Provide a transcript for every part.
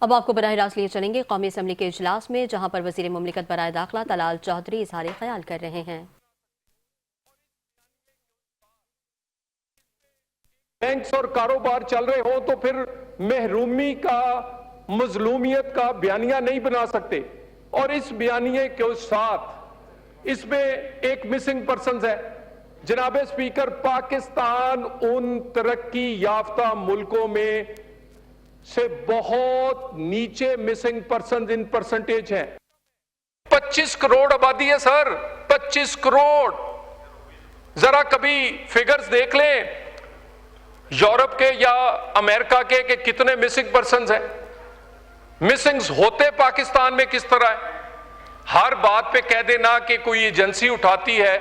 اب آپ کو براہ راست لیے چلیں گے قومی اسمبلی کے اجلاس میں، جہاں پر وزیر مملکت برائے داخلہ طلال چودھری اظہار خیال کر رہے ہیں۔ بینکس اور کاروبار چل رہے ہوں تو پھر محرومی کا، مظلومیت کا بیانیہ نہیں بنا سکتے، اور اس بیانیے کے ساتھ اس میں ایک مسنگ پرسنز ہے۔ جناب اسپیکر، پاکستان ان ترقی یافتہ ملکوں میں سے بہت نیچے مسنگ پرسنز ان پرسنٹیج ہیں۔ 25 کروڑ آبادی ہے سر، 25 کروڑ۔ ذرا کبھی فگرز دیکھ لیں یورپ کے یا امریکہ کے کہ کتنے مسنگ پرسنز ہیں۔ مسنگز ہوتے پاکستان میں کس طرح ہے؟ ہر بات پہ کہہ دینا کہ کوئی ایجنسی اٹھاتی ہے،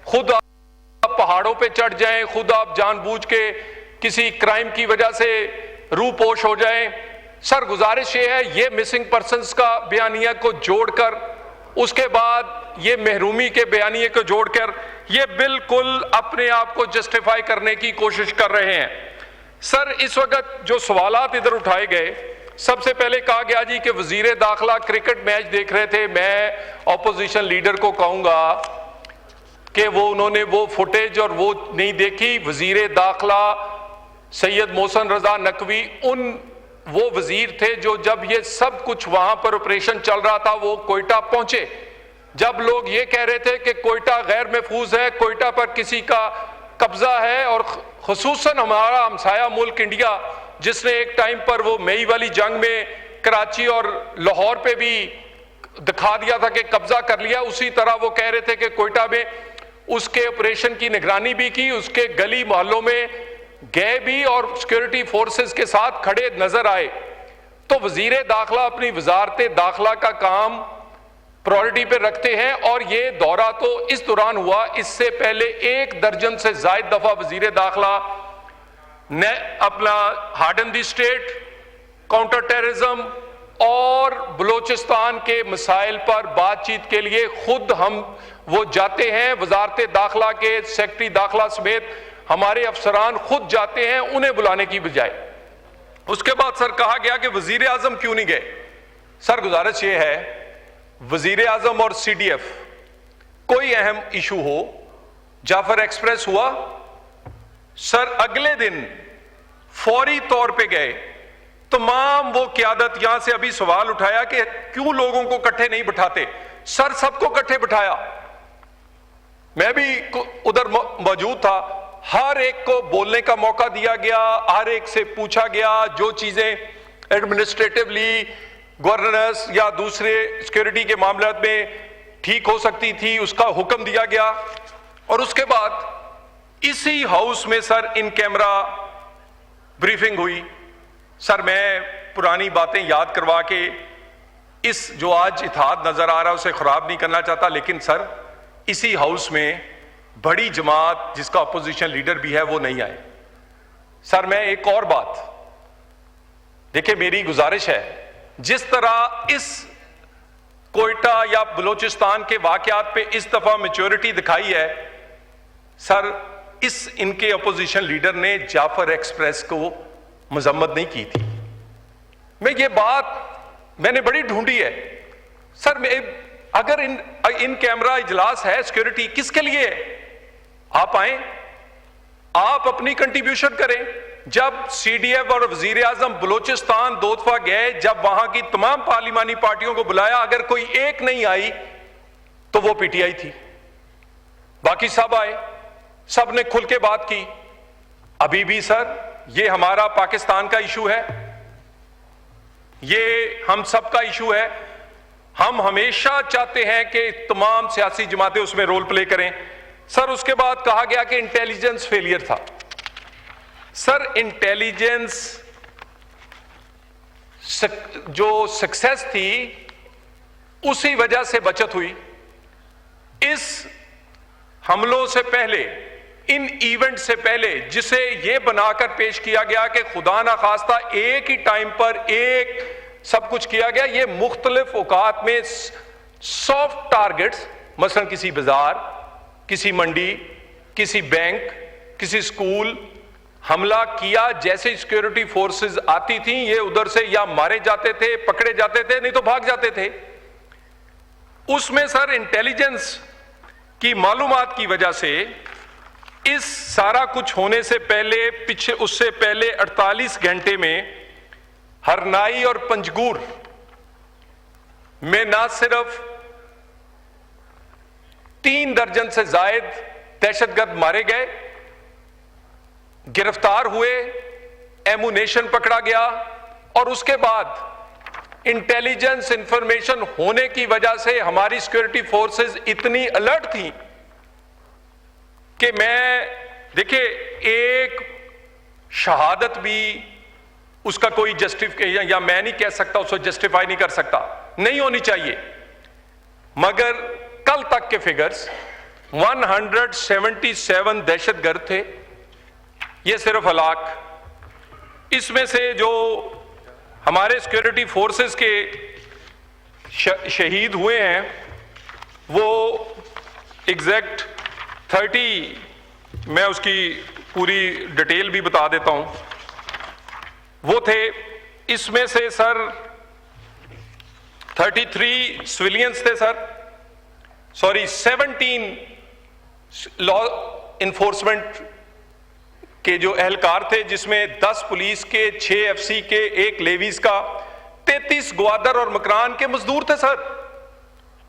خود آپ پہاڑوں پہ چڑھ جائیں، خود آپ جان بوجھ کے کسی کرائم کی وجہ سے روح پوش ہو جائیں۔ سر گزارش یہ ہے، یہ مسنگ پرسنز کا بیانیہ کو جوڑ کر، اس کے بعد یہ محرومی کے بیانیے کو جوڑ کر، یہ بالکل اپنے آپ کو جسٹیفائی کرنے کی کوشش کر رہے ہیں۔ سر اس وقت جو سوالات ادھر اٹھائے گئے، سب سے پہلے کہا گیا جی کہ وزیر داخلہ کرکٹ میچ دیکھ رہے تھے۔ میں اپوزیشن لیڈر کو کہوں گا کہ انہوں نے وہ فوٹیج اور وہ نہیں دیکھی۔ وزیر داخلہ سید محسن رضا نقوی وہ وزیر تھے جو جب یہ سب کچھ وہاں پر آپریشن چل رہا تھا وہ کوئٹہ پہنچے۔ جب لوگ یہ کہہ رہے تھے کہ کوئٹہ غیر محفوظ ہے، کوئٹہ پر کسی کا قبضہ ہے، اور خصوصاً ہمارا ہمسایہ ملک انڈیا جس نے ایک ٹائم پر وہ مئی والی جنگ میں کراچی اور لاہور پہ بھی دکھا دیا تھا کہ قبضہ کر لیا، اسی طرح وہ کہہ رہے تھے کہ کوئٹہ میں اس کے آپریشن کی نگرانی بھی کی، اس کے گلی محلوں میں گئے بھی اور سیکورٹی فورسز کے ساتھ کھڑے نظر آئے۔ تو وزیر داخلہ اپنی وزارت داخلہ کا کام پرائورٹی پہ رکھتے ہیں، اور یہ دورہ تو اس دوران ہوا۔ اس سے پہلے 1 درجن سے زائد دفعہ وزیر داخلہ نے اپنا hardened the state, counter terrorism اور بلوچستان کے مسائل پر بات چیت کے لیے خود وہ جاتے ہیں۔ وزارت داخلہ کے سیکرٹری داخلہ سمیت ہمارے افسران خود جاتے ہیں، انہیں بلانے کی بجائے۔ اس کے بعد سر کہا گیا کہ وزیر اعظم کیوں نہیں گئے۔ سر گزارش یہ ہے، وزیر اعظم اور سی ڈی ایف کوئی اہم ایشو ہو، جعفر ایکسپریس ہوا، سر اگلے دن فوری طور پہ گئے۔ تمام وہ قیادت یہاں سے ابھی سوال اٹھایا کہ کیوں لوگوں کو کٹھے نہیں بٹھاتے، سر سب کو کٹھے بٹھایا۔ میں بھی ادھر موجود تھا، ہر ایک کو بولنے کا موقع دیا گیا، ہر ایک سے پوچھا گیا، جو چیزیں ایڈمنسٹریٹولی گورننس یا دوسرے سیکورٹی کے معاملات میں ٹھیک ہو سکتی تھی اس کا حکم دیا گیا۔ اور اس کے بعد اسی ہاؤس میں سر ان کیمرہ بریفنگ ہوئی۔ سر میں پرانی باتیں یاد کروا کے اس جو آج اتحاد نظر آ رہا ہے اسے خراب نہیں کرنا چاہتا، لیکن سر اسی ہاؤس میں بڑی جماعت جس کا اپوزیشن لیڈر بھی ہے وہ نہیں آئے۔ سر میں ایک اور بات دیکھیں، میری گزارش ہے، جس طرح اس کوئٹہ یا بلوچستان کے واقعات پہ اس دفعہ میچورٹی دکھائی ہے، سر ان کے اپوزیشن لیڈر نے جعفر ایکسپریس کو مذمت نہیں کی تھی۔ میں یہ بات میں نے بڑی ڈھونڈی ہے۔ سر اگر ان کیمرہ اجلاس ہے، سیکورٹی کس کے لیے ہے؟ آپ آئیں، آپ اپنی کنٹریبیوشن کریں۔ جب سی ڈی ایف اور وزیر اعظم بلوچستان 2 دفعہ گئے، جب وہاں کی تمام پارلیمانی پارٹیوں کو بلایا، اگر کوئی ایک نہیں آئی تو وہ پی ٹی آئی تھی، باقی سب آئے، سب نے کھل کے بات کی۔ ابھی بھی سر یہ ہمارا پاکستان کا ایشو ہے، یہ ہم سب کا ایشو ہے۔ ہم ہمیشہ چاہتے ہیں کہ تمام سیاسی جماعتیں اس میں رول پلے کریں۔ سر اس کے بعد کہا گیا کہ انٹیلیجنس فیلئر تھا۔ سر انٹیلیجنس جو سکسیس تھی اسی وجہ سے بچت ہوئی۔ اس حملوں سے پہلے، ان ایونٹ سے پہلے، جسے یہ بنا کر پیش کیا گیا کہ خدا نخواستہ ایک ہی ٹائم پر ایک سب کچھ کیا گیا، یہ مختلف اوقات میں سافٹ ٹارگٹس، مثلا کسی بازار، کسی منڈی، کسی بینک، کسی سکول، حملہ کیا، جیسے سیکورٹی فورسز آتی تھیں یہ ادھر سے یا مارے جاتے تھے، پکڑے جاتے تھے، نہیں تو بھاگ جاتے تھے۔ اس میں سر انٹیلیجنس کی معلومات کی وجہ سے اس سارا کچھ ہونے سے پہلے اس سے پہلے 48 گھنٹے میں ہرنائی اور پنجگور میں نہ صرف 3 درجن سے زائد دہشت گرد مارے گئے، گرفتار ہوئے، ایمونیشن پکڑا گیا، اور اس کے بعد انٹیلیجنس انفارمیشن ہونے کی وجہ سے ہماری سیکورٹی فورسز اتنی الرٹ تھیں کہ دیکھیں ایک شہادت بھی اس کا کوئی جسٹیفیکیشن، یا میں نہیں کہہ سکتا، اس کو جسٹیفائی نہیں کر سکتا، نہیں ہونی چاہیے، مگر کل تک کے فگرز 177 دہشت گرد تھے، یہ صرف ہلاک۔ اس میں سے جو ہمارے سیکورٹی فورسز کے شہید ہوئے ہیں وہ ایگزیکٹ 30، میں اس کی پوری ڈیٹیل بھی بتا دیتا ہوں، وہ تھے، اس میں سے سر 33 سویلینز تھے سر، 17 لا انفورسمنٹ کے جو اہلکار تھے، جس میں 10 پولیس کے، 6 FC کے، 1 لیویز کا، 33 گوادر اور مکران کے مزدور تھے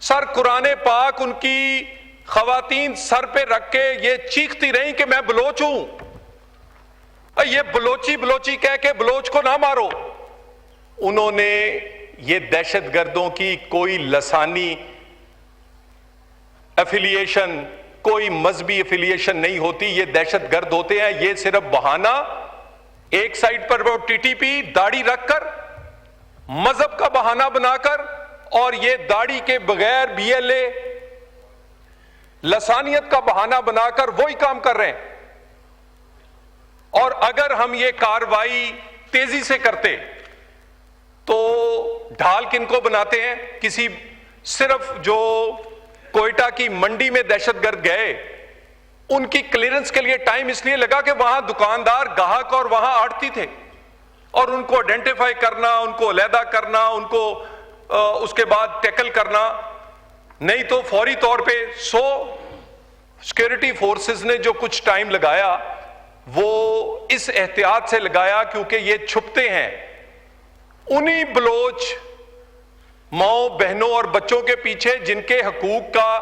سر قرآن پاک ان کی خواتین سر پہ رکھ کے یہ چیختی رہیں کہ میں بلوچ ہوں، یہ بلوچی کہہ کے بلوچ کو نہ مارو۔ انہوں نے یہ دہشت گردوں کی کوئی لسانی ایفیلیشن، کوئی مذہبی ایفیلیشن نہیں ہوتی، یہ دہشت گرد ہوتے ہیں، یہ صرف بہانہ، ایک سائڈ پر وہ TTP داڑھی رکھ کر، مذہب کا بہانہ بنا کر، اور یہ داڑھی کے بغیر BLA لسانیت کا بہانہ بنا کر وہی کام کر رہے ہیں۔ اور اگر ہم یہ کاروائی تیزی سے کرتے تو ڈھال کن کو بناتے ہیں؟ کسی صرف جو کوئٹہ کی منڈی میں دہشت گرد گئے، ان کی کلیئرنس کے لیے ٹائم اس لیے لگا کہ وہاں دکاندار، گاہک اور وہاں آڑتی تھے، اور ان کو آئیڈینٹیفائی کرنا، ان کو علیحدہ کرنا، ان کو اس کے بعد ٹیکل کرنا، نہیں تو فوری طور پہ سیکورٹی فورسز نے جو کچھ ٹائم لگایا وہ اس احتیاط سے لگایا کیونکہ یہ چھپتے ہیں انہی بلوچ ماؤں، بہنوں اور بچوں کے پیچھے جن کے حقوق کا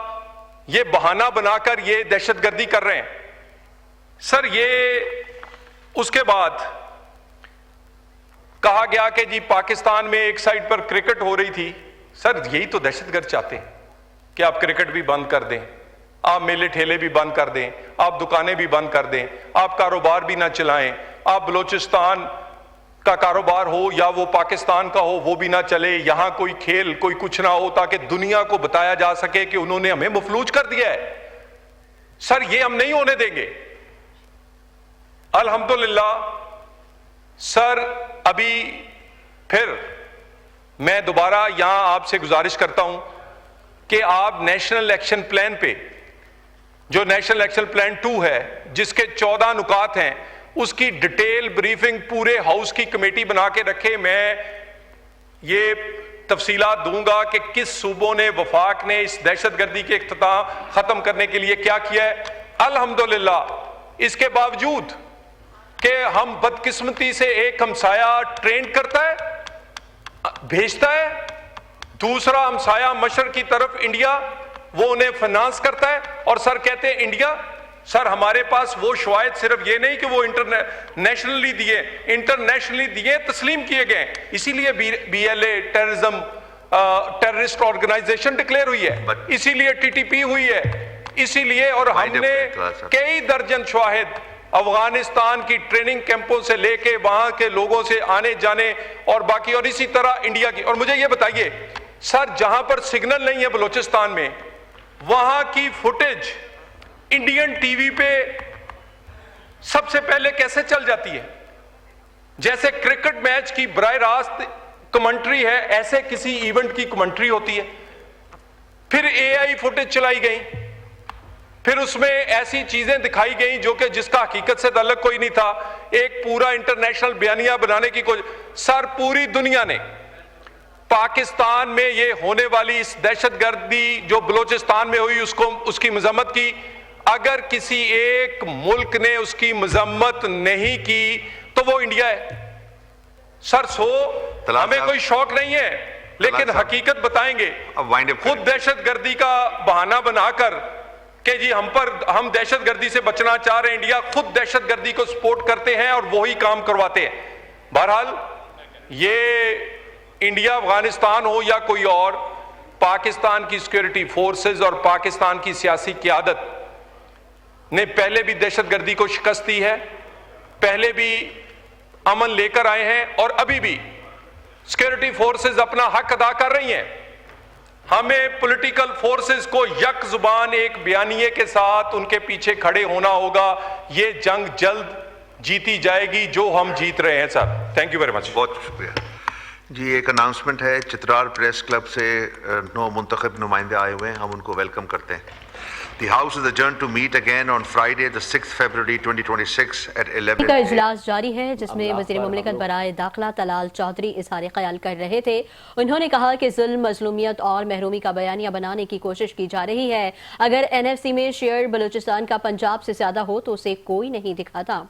یہ بہانہ بنا کر یہ دہشت گردی کر رہے ہیں۔ سر یہ اس کے بعد کہا گیا کہ جی پاکستان میں ایک سائڈ پر کرکٹ ہو رہی تھی۔ سر یہی تو دہشت گرد چاہتے ہیں کہ آپ کرکٹ بھی بند کر دیں، آپ میلے ٹھیلے بھی بند کر دیں، آپ دکانیں بھی بند کر دیں، آپ کاروبار بھی نہ چلائیں، آپ بلوچستان کا کاروبار ہو یا وہ پاکستان کا ہو وہ بھی نہ چلے، یہاں کوئی کھیل کوئی کچھ نہ ہو، تاکہ دنیا کو بتایا جا سکے کہ انہوں نے ہمیں مفلوج کر دیا ہے۔ سر یہ ہم نہیں ہونے دیں گے۔ الحمدللہ سر ابھی پھر میں دوبارہ یہاں آپ سے گزارش کرتا ہوں کہ آپ نیشنل ایکشن پلان پہ، جو نیشنل ایکشن پلان 2 ہے جس کے 14 نکات ہیں، اس کی ڈیٹیل بریفنگ پورے ہاؤس کی کمیٹی بنا کے رکھے۔ میں یہ تفصیلات دوں گا کہ کس صوبوں نے، وفاق نے اس دہشت گردی کے اختتام ختم کرنے کے لیے کیا کیا ہے۔ الحمدللہ اس کے باوجود کہ ہم بدقسمتی سے ایک ہمسایہ ٹرینڈ کرتا ہے، بھیجتا ہے، دوسرا ہمسایہ مشرق کی طرف انڈیا وہ انہیں فنانس کرتا ہے، اور سر کہتے ہیں انڈیا۔ سر ہمارے پاس وہ شواہد صرف یہ نہیں کہ وہ انٹرنیشنلی دیے، تسلیم کیے گئے، اسی لیے BLA ٹیررسٹ آرگنائزیشن ڈکلیئر ہوئی ہے، اسی لیے TTP ہوئی ہے، اسی لیے، اور ہم نے کئی درجن شواہد افغانستان کی ٹریننگ کیمپوں سے لے کے وہاں کے لوگوں سے آنے جانے اور باقی، اور اسی طرح انڈیا کی۔ اور مجھے یہ بتائیے سر، جہاں پر سگنل نہیں ہے بلوچستان میں، وہاں کی فوٹیج انڈین ٹی وی پہ سب سے پہلے کیسے چل جاتی ہے؟ جیسے کرکٹ میچ کی براہ راست کمنٹری ہے، ایسے کسی ایونٹ کی کمنٹری ہوتی ہے۔ پھر AI فوٹیج چلائی گئی، پھر اس میں ایسی چیزیں دکھائی گئیں جو کہ جس کا حقیقت سے تعلق کوئی نہیں تھا، ایک پورا انٹرنیشنل بیانیہ بنانے کی کوشش۔ سر پوری دنیا نے پاکستان میں یہ ہونے والی اس دہشت گردی جو بلوچستان میں ہوئی اس کی مذمت کی۔ اگر کسی ایک ملک نے اس کی مذمت نہیں کی تو وہ انڈیا ہے۔ سر ہمیں کوئی شوق نہیں ہے لیکن حقیقت بتائیں گے۔ خود دہشت گردی کا بہانہ بنا کر کہ جی ہم دہشت گردی سے بچنا چاہ رہے ہیں، انڈیا خود دہشت گردی کو سپورٹ کرتے ہیں اور وہی کام کرواتے ہیں۔ بہرحال یہ انڈیا افغانستان ہو یا کوئی اور، پاکستان کی سیکیورٹی فورسز اور پاکستان کی سیاسی قیادت نے پہلے بھی دہشت گردی کو شکست دی ہے، پہلے بھی امن لے کر آئے ہیں، اور ابھی بھی سیکیورٹی فورسز اپنا حق ادا کر رہی ہیں۔ ہمیں پولیٹیکل فورسز کو یک زبان ایک بیانیے کے ساتھ ان کے پیچھے کھڑے ہونا ہوگا۔ یہ جنگ جلد جیتی جائے گی جو ہم جیت رہے ہیں۔ Sir thank you very much. بہت شکریہ جی۔ ایک اناؤنسمنٹ ہے، چترال پریس کلب سے 9 منتخب نمائندے آئے ہوئے ہیں، ہم ان کو ویلکم کرتے ہیں۔ The House is adjourned to meet again on Friday, the 6th February 2026 at 11 کا اجلاس جاری ہے جس میں وزیر مملکت برائے داخلہ طلال چودھری اظہار خیال کر رہے تھے۔ انہوں نے کہا کہ ظلم، مظلومیت اور محرومی کا بیانیہ بنانے کی کوشش کی جا رہی ہے۔ اگر NFC میں شیئر بلوچستان کا پنجاب سے زیادہ ہو تو اسے کوئی نہیں دکھاتا۔